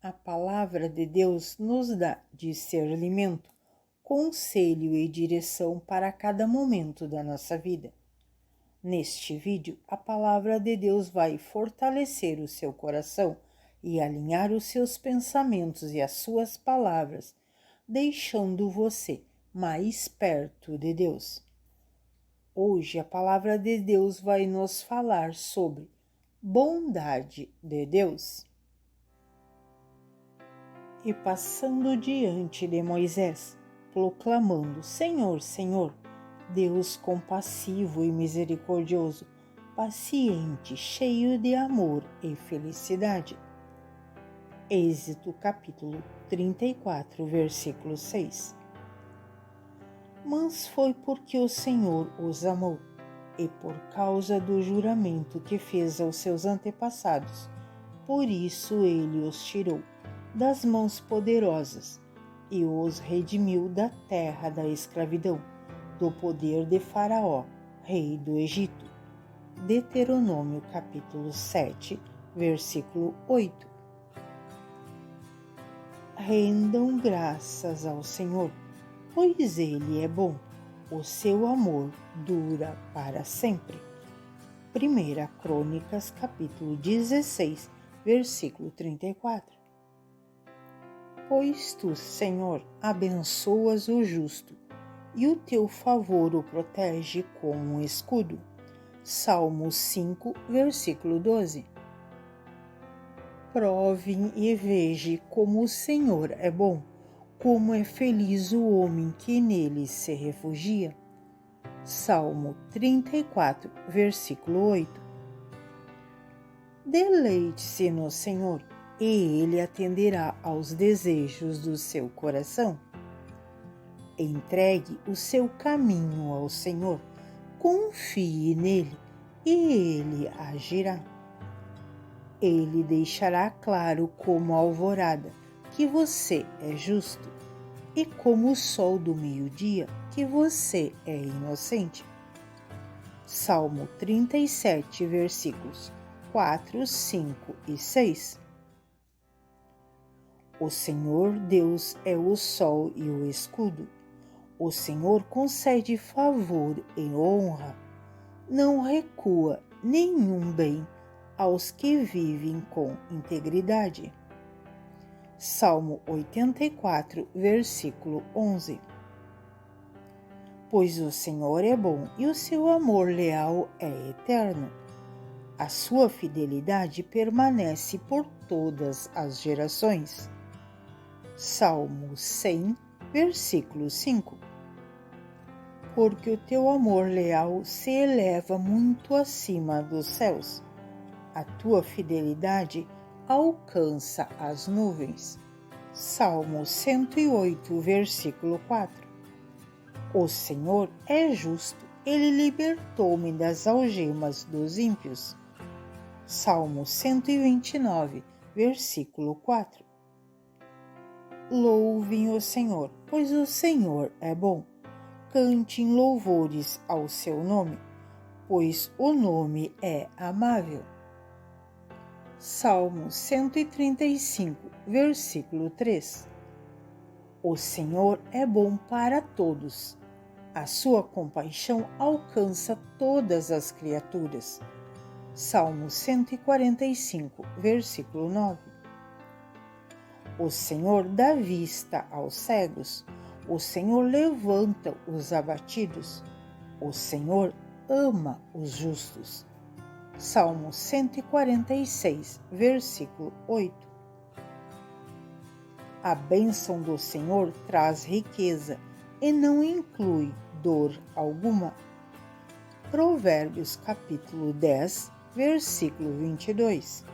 A palavra de Deus nos dá discernimento, conselho e direção para cada momento da nossa vida. Neste vídeo, a palavra de Deus vai fortalecer o seu coração e alinhar os seus pensamentos e as suas palavras, deixando você mais perto de Deus. Hoje, a palavra de Deus vai nos falar sobre bondade de Deus. E passando diante de Moisés, proclamando: Senhor, Senhor, Deus compassivo e misericordioso, paciente, cheio de amor e felicidade. Êxodo capítulo 34, versículo 6. Mas foi porque o Senhor os amou, e por causa do juramento que fez aos seus antepassados, por isso ele os tirou das mãos poderosas e os redimiu da terra da escravidão, do poder de Faraó, rei do Egito. Deuteronômio capítulo 7, versículo 8. Rendam graças ao Senhor, pois Ele é bom, o seu amor dura para sempre. 1 Crônicas capítulo 16, versículo 34. Pois tu, Senhor, abençoas o justo, e o teu favor o protege como um escudo. Salmo 5, versículo 12. Provem e vejam como o Senhor é bom, como é feliz o homem que nele se refugia. Salmo 34, versículo 8. Deleite-se no Senhor, e Ele atenderá aos desejos do seu coração. Entregue o seu caminho ao Senhor, confie nele, e Ele agirá. Ele deixará claro como a alvorada que você é justo, e como o sol do meio-dia que você é inocente. Salmo 37, versículos 4, 5 e 6. O Senhor Deus é o sol e o escudo. O Senhor concede favor e honra. Não recua nenhum bem aos que vivem com integridade. Salmo 84, versículo 11. Pois o Senhor é bom e o seu amor leal é eterno. A sua fidelidade permanece por todas as gerações. Salmo 100, versículo 5. Porque o teu amor leal se eleva muito acima dos céus. A tua fidelidade alcança as nuvens. Salmo 108, versículo 4. O Senhor é justo, Ele libertou-me das algemas dos ímpios. Salmo 129, versículo 4. Louvem o Senhor, pois o Senhor é bom. Cantem louvores ao seu nome, pois o nome é amável. Salmo 135, versículo 3. O Senhor é bom para todos. A sua compaixão alcança todas as criaturas. Salmo 145, versículo 9. O Senhor dá vista aos cegos. O Senhor levanta os abatidos. O Senhor ama os justos. Salmo 146, versículo 8. A bênção do Senhor traz riqueza e não inclui dor alguma. Provérbios capítulo 10, versículo 22.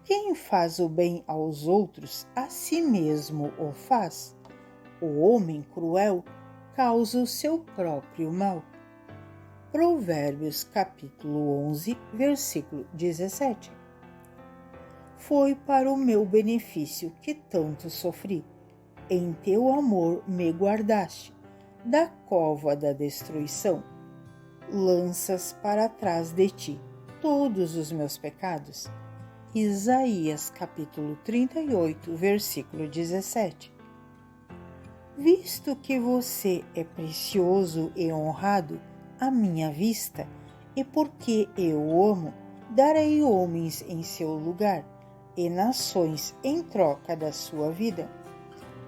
Quem faz o bem aos outros, a si mesmo o faz. O homem cruel causa o seu próprio mal. Provérbios capítulo 11, versículo 17. Foi para o meu benefício que tanto sofri. Em teu amor me guardaste, da cova da destruição. Lanças para trás de ti todos os meus pecados. Isaías capítulo 38, versículo 17. Visto que você é precioso e honrado à minha vista, e porque eu o amo, darei homens em seu lugar e nações em troca da sua vida.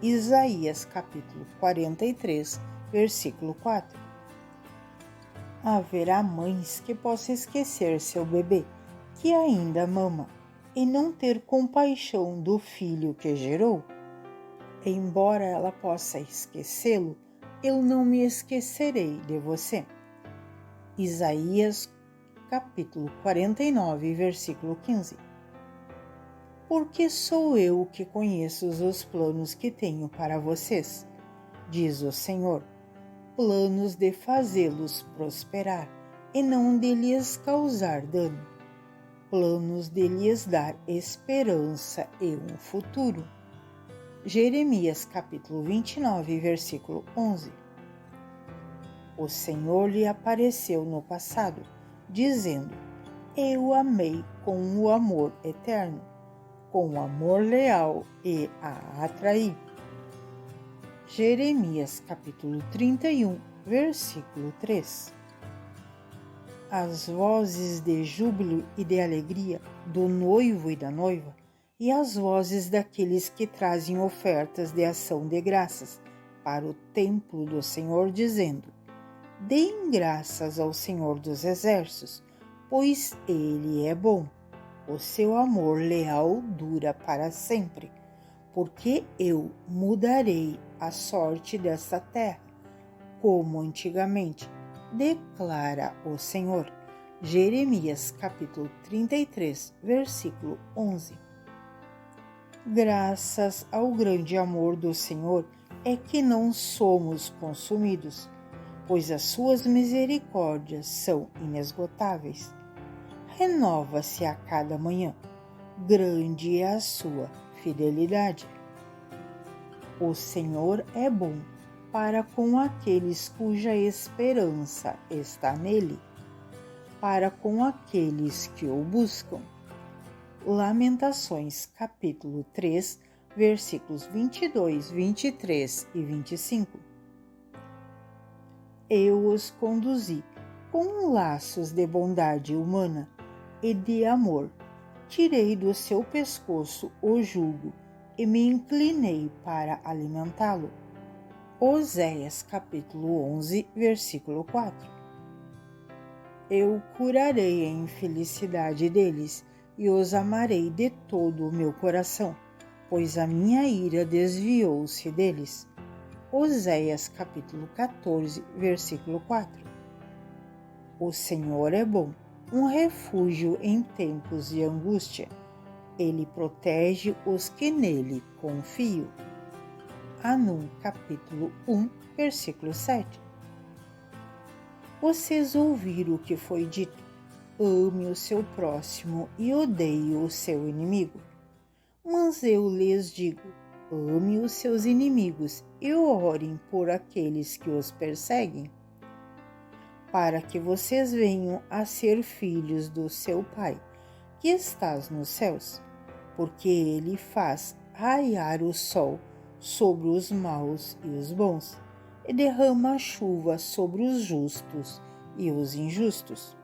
Isaías capítulo 43, versículo 4. Haverá mães que possam esquecer seu bebê, que ainda mama, e não ter compaixão do filho que gerou? Embora ela possa esquecê-lo, eu não me esquecerei de você. Isaías capítulo 49, versículo 15. Porque sou eu que conheço os planos que tenho para vocês, diz o Senhor, planos de fazê-los prosperar e não de lhes causar dano, planos de lhes dar esperança e um futuro. Jeremias capítulo 29, versículo 11. O Senhor lhe apareceu no passado, dizendo: Eu o amei com o amor eterno, com o amor leal e a atraí. Jeremias capítulo 31, versículo 3. As vozes de júbilo e de alegria do noivo e da noiva, e as vozes daqueles que trazem ofertas de ação de graças para o templo do Senhor, dizendo: Deem graças ao Senhor dos Exércitos, pois Ele é bom. O seu amor leal dura para sempre, porque eu mudarei a sorte desta terra, como antigamente, declara o Senhor. Jeremias capítulo 33, versículo 11. Graças ao grande amor do Senhor é que não somos consumidos, pois as suas misericórdias são inesgotáveis. Renova-se a cada manhã, grande é a sua fidelidade. O Senhor é bom para com aqueles cuja esperança está nele, para com aqueles que o buscam. Lamentações capítulo 3, versículos 22, 23 e 25. Eu os conduzi com laços de bondade humana e de amor. Tirei do seu pescoço o jugo e me inclinei para alimentá-lo. Oséias capítulo 11, versículo 4. Eu curarei a infelicidade deles e os amarei de todo o meu coração, pois a minha ira desviou-se deles. Oséias capítulo 14, versículo 4. O Senhor é bom, um refúgio em tempos de angústia. Ele protege os que nele confiam. Anum capítulo 1, versículo 7. Vocês ouviram o que foi dito: ame o seu próximo e odeie o seu inimigo. Mas eu lhes digo: ame os seus inimigos e orem por aqueles que os perseguem, para que vocês venham a ser filhos do seu Pai, que estás nos céus, porque ele faz raiar o sol sobre os maus e os bons, e derrama a chuva sobre os justos e os injustos.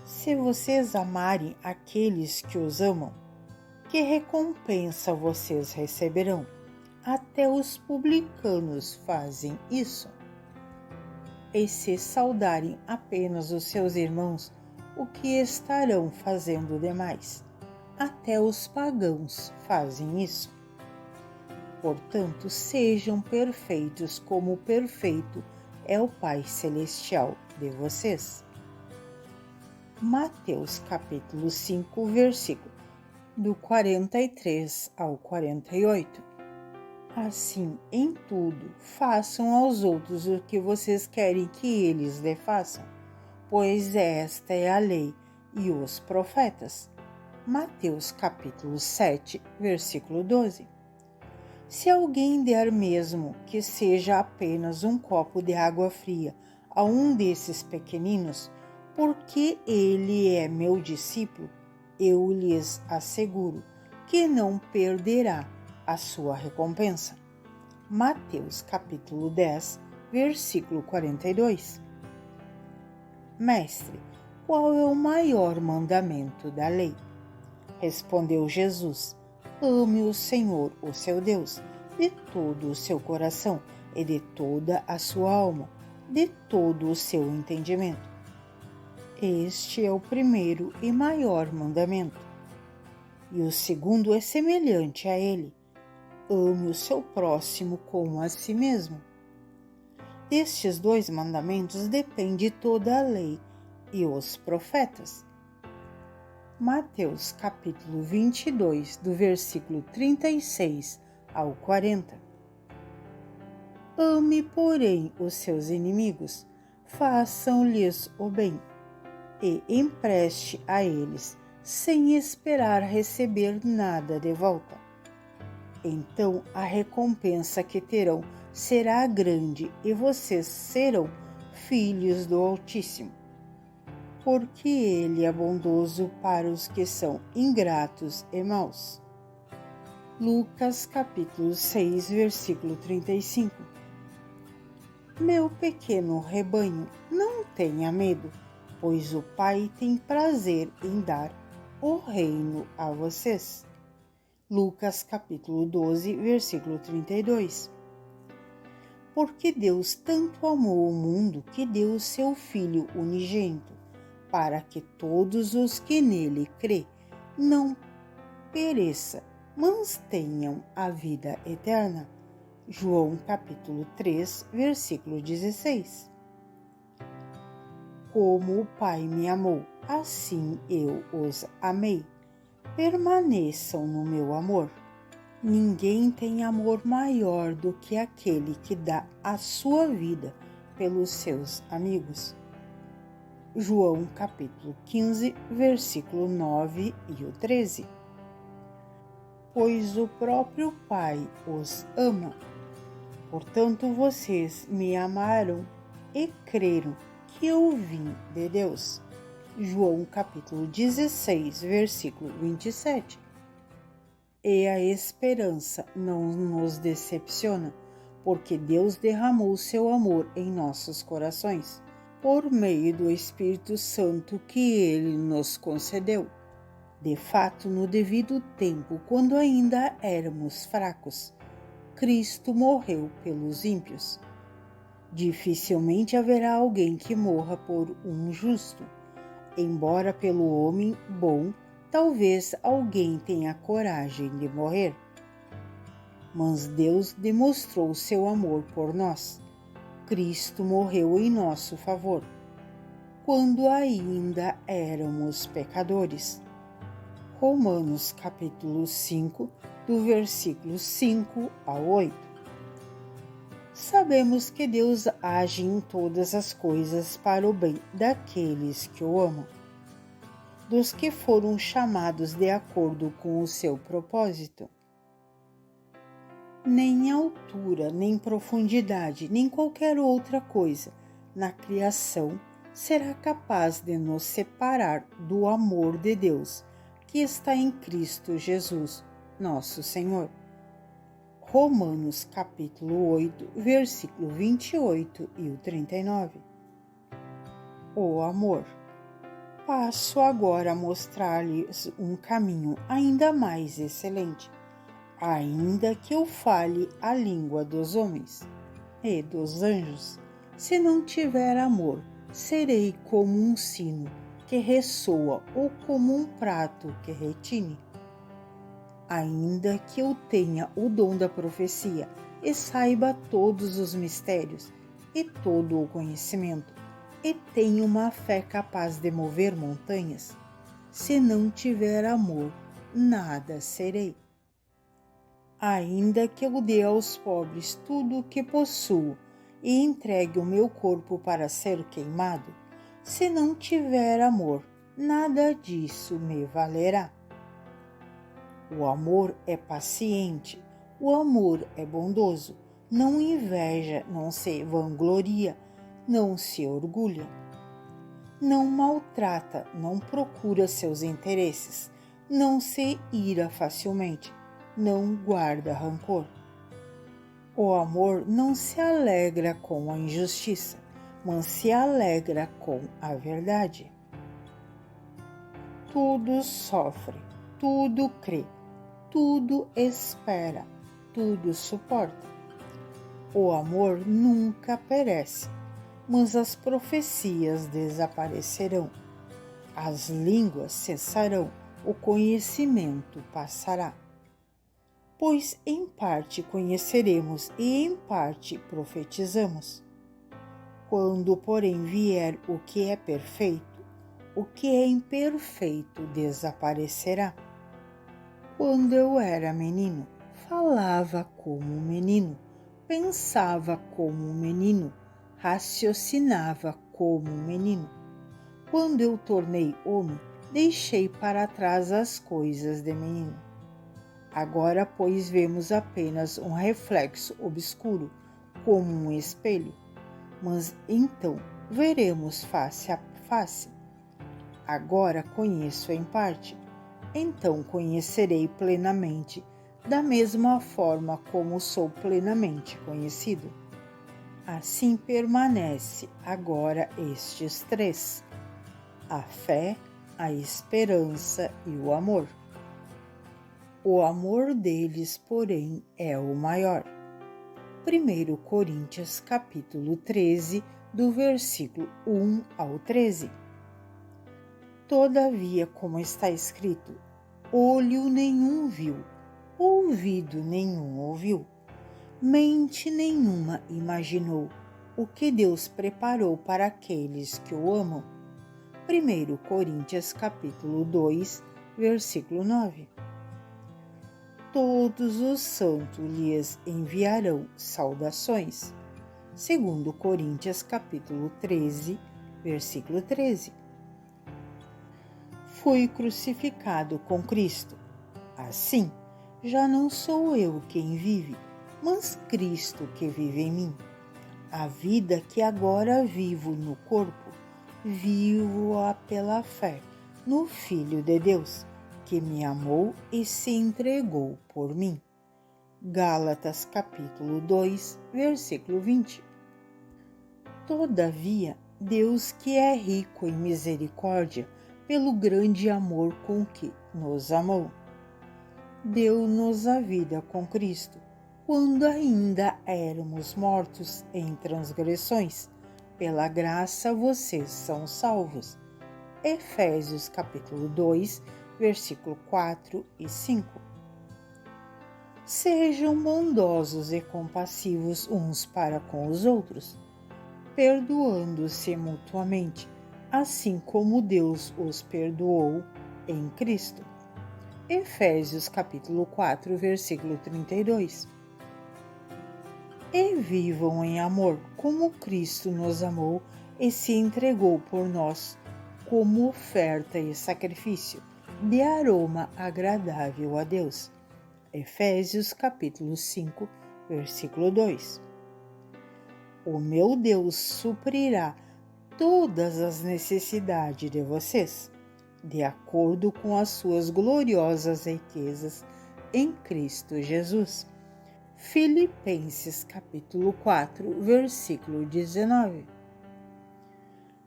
Se vocês amarem aqueles que os amam, que recompensa vocês receberão? Até os publicanos fazem isso. E se saudarem apenas os seus irmãos, o que estarão fazendo demais? Até os pagãos fazem isso. Portanto, sejam perfeitos como perfeito é o Pai Celestial de vocês. Mateus capítulo 5, versículo do 43 ao 48. Assim, em tudo, façam aos outros o que vocês querem que eles lhe façam, pois esta é a lei e os profetas. Mateus capítulo 7, versículo 12. Se alguém der mesmo que seja apenas um copo de água fria a um desses pequeninos, porque ele é meu discípulo, eu lhes asseguro que não perderá a sua recompensa. Mateus capítulo 10, versículo 42. Mestre, qual é o maior mandamento da lei? Respondeu Jesus: ame o Senhor, o seu Deus, de todo o seu coração e de toda a sua alma, de todo o seu entendimento. Este é o primeiro e maior mandamento. E o segundo é semelhante a ele: ame o seu próximo como a si mesmo. Destes dois mandamentos depende toda a lei e os profetas. Mateus capítulo 22, do versículo 36 ao 40. Ame, porém, os seus inimigos, façam-lhes o bem, e empreste a eles, sem esperar receber nada de volta. Então a recompensa que terão será grande e vocês serão filhos do Altíssimo, porque Ele é bondoso para os que são ingratos e maus. Lucas capítulo 6, versículo 35. Meu pequeno rebanho, não tenha medo, pois o Pai tem prazer em dar o reino a vocês. Lucas capítulo 12, versículo 32. Porque Deus tanto amou o mundo que deu o seu Filho unigênito, para que todos os que nele crê não pereça, mas tenham a vida eterna. João capítulo 3, versículo 16. Como o Pai me amou, assim eu os amei. Permaneçam no meu amor. Ninguém tem amor maior do que aquele que dá a sua vida pelos seus amigos. João capítulo 15, versículo 9 e o 13. Pois o próprio Pai os ama. Portanto, vocês me amaram e creram que eu vim de Deus. João capítulo 16, versículo 27. E a esperança não nos decepciona, porque Deus derramou seu amor em nossos corações, por meio do Espírito Santo que Ele nos concedeu. De fato, no devido tempo, quando ainda éramos fracos, Cristo morreu pelos ímpios. Dificilmente haverá alguém que morra por um justo. Embora pelo homem bom, talvez alguém tenha coragem de morrer. Mas Deus demonstrou seu amor por nós. Cristo morreu em nosso favor, quando ainda éramos pecadores. Romanos capítulo 5, do versículo 5 ao 8. Sabemos que Deus age em todas as coisas para o bem daqueles que o amam, dos que foram chamados de acordo com o seu propósito. Nem altura, nem profundidade, nem qualquer outra coisa na criação será capaz de nos separar do amor de Deus que está em Cristo Jesus, nosso Senhor. Romanos capítulo 8, versículo 28 e o 39. O amor. Passo agora a mostrar-lhes um caminho ainda mais excelente, ainda que eu fale a língua dos homens e dos anjos. Se não tiver amor, serei como um sino que ressoa ou como um prato que retine. Ainda que eu tenha o dom da profecia e saiba todos os mistérios e todo o conhecimento, e tenha uma fé capaz de mover montanhas, se não tiver amor, nada serei. Ainda que eu dê aos pobres tudo o que possuo e entregue o meu corpo para ser queimado, se não tiver amor, nada disso me valerá. O amor é paciente, o amor é bondoso, não inveja, não se vangloria, não se orgulha. não maltrata, não procura seus interesses, não se ira facilmente, não guarda rancor. O amor não se alegra com a injustiça, mas se alegra com a verdade. Tudo sofre, tudo crê, tudo espera, tudo suporta. O amor nunca perece, mas as profecias desaparecerão, as línguas cessarão, o conhecimento passará. Pois em parte conheceremos e em parte profetizamos. Quando, porém, vier o que é perfeito, o que é imperfeito desaparecerá. Quando eu era menino, falava como um menino, pensava como um menino, raciocinava como um menino. Quando eu tornei homem, deixei para trás as coisas de menino. Agora, pois, vemos apenas um reflexo obscuro, como um espelho, mas então veremos face a face. Agora conheço em parte, então conhecerei plenamente, da mesma forma como sou plenamente conhecido. Assim permanece agora estes três: a fé, a esperança e o amor. O amor deles, porém, é o maior. 1 Coríntios capítulo 13, do versículo 1 ao 13. Todavia, como está escrito, olho nenhum viu, ouvido nenhum ouviu, mente nenhuma imaginou o que Deus preparou para aqueles que o amam. 1 Coríntios capítulo 2, versículo 9. Todos os santos lhes enviarão saudações. 2 Coríntios capítulo 13, versículo 13. Fui crucificado com Cristo. Assim, já não sou eu quem vive, mas Cristo que vive em mim. A vida que agora vivo no corpo, vivo-a pela fé no Filho de Deus, que me amou e se entregou por mim. Gálatas capítulo 2, versículo 20. Todavia, Deus, que é rico em misericórdia, pelo grande amor com que nos amou, deu-nos a vida com Cristo, quando ainda éramos mortos em transgressões. Pela graça vocês são salvos. Efésios capítulo 2, versículo 4 e 5. Sejam bondosos e compassivos uns para com os outros, perdoando-se mutuamente, assim como Deus os perdoou em Cristo. Efésios capítulo 4, versículo 32. E vivam em amor, como Cristo nos amou e se entregou por nós, como oferta e sacrifício, de aroma agradável a Deus. Efésios capítulo 5, versículo 2. O meu Deus suprirá todas as necessidades de vocês, de acordo com as suas gloriosas riquezas em Cristo Jesus. Filipenses capítulo 4, versículo 19.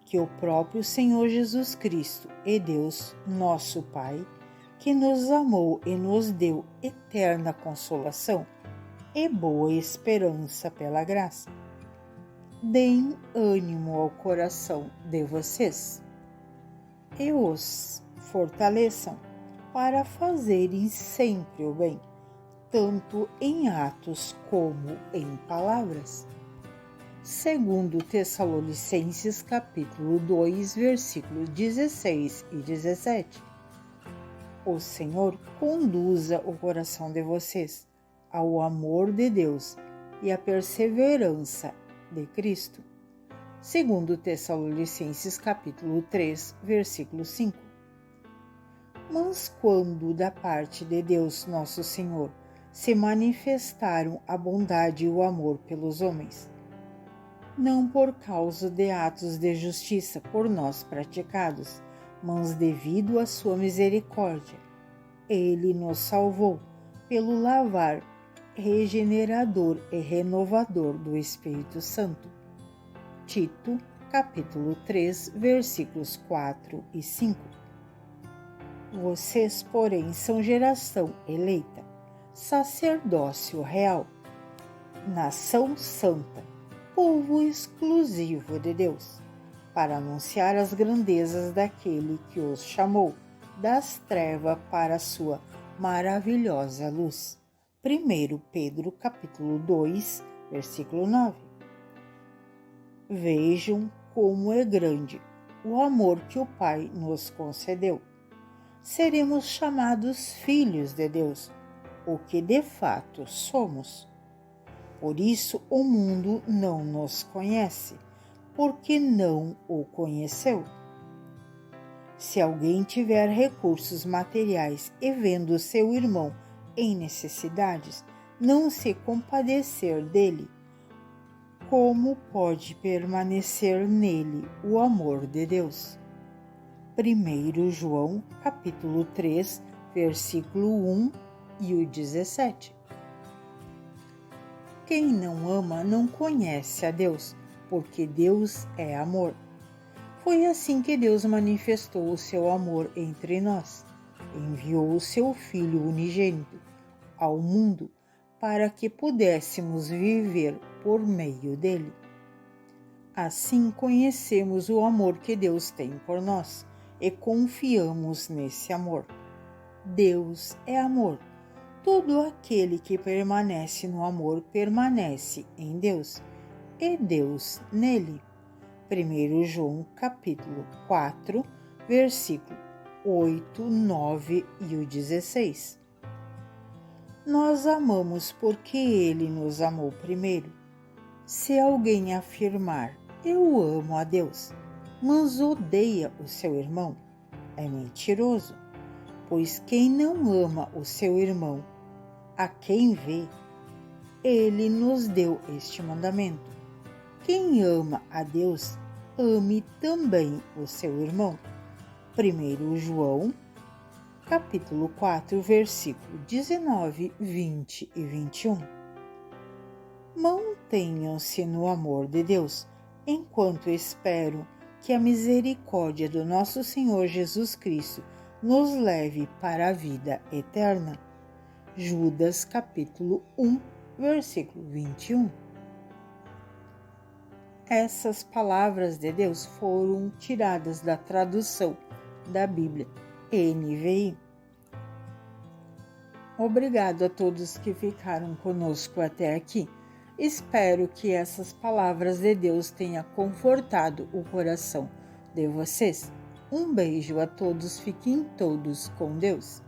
Que o próprio Senhor Jesus Cristo e Deus, nosso Pai, que nos amou e nos deu eterna consolação e boa esperança pela graça, deem ânimo ao coração de vocês e os fortaleçam para fazerem sempre o bem, tanto em atos como em palavras. 2 Tessalonicenses capítulo 2, versículos 16 e 17. O Senhor conduza o coração de vocês ao amor de Deus e à perseverança de Cristo. 2 Tessalonicenses capítulo 3, versículo 5. Mas quando da parte de Deus nosso Senhor se manifestaram a bondade e o amor pelos homens, não por causa de atos de justiça por nós praticados, mas devido à sua misericórdia. Ele nos salvou pelo lavar regenerador e renovador do Espírito Santo. Tito, capítulo 3, versículos 4 e 5. Vocês, porém, são geração eleita, sacerdócio real, nação santa, povo exclusivo de Deus, para anunciar as grandezas daquele que os chamou das trevas para a sua maravilhosa luz. 1 Pedro, capítulo 2, versículo 9. Vejam como é grande o amor que o Pai nos concedeu. Seremos chamados filhos de Deus, o que de fato somos. Por isso o mundo não nos conhece, porque não o conheceu. Se alguém tiver recursos materiais e vendo seu irmão em necessidades, não se compadecer dele, como pode permanecer nele o amor de Deus? 1 João, capítulo 3, versículo 1 e o 17. Quem não ama não conhece a Deus, porque Deus é amor. Foi assim que Deus manifestou o seu amor entre nós. Enviou o seu Filho unigênito ao mundo para que pudéssemos viver por meio dele. Assim conhecemos o amor que Deus tem por nós e confiamos nesse amor. Deus é amor. Todo aquele que permanece no amor permanece em Deus, e Deus nele. 1 João capítulo 4, versículo 8, 9 e o 16. Nós amamos porque Ele nos amou primeiro. Se alguém afirmar, eu amo a Deus, mas odeia o seu irmão, é mentiroso, pois quem não ama o seu irmão, a quem vê, Ele nos deu este mandamento: quem ama a Deus, ame também o seu irmão. 1 João, capítulo 4, versículo 19, 20 e 21. Mantenham-se no amor de Deus, enquanto espero que a misericórdia do nosso Senhor Jesus Cristo nos leve para a vida eterna. Judas, capítulo 1, versículo 21. Essas palavras de Deus foram tiradas da tradução da Bíblia NVI. Obrigado a todos que ficaram conosco até aqui. Espero que essas palavras de Deus tenham confortado o coração de vocês. Um beijo a todos, fiquem todos com Deus.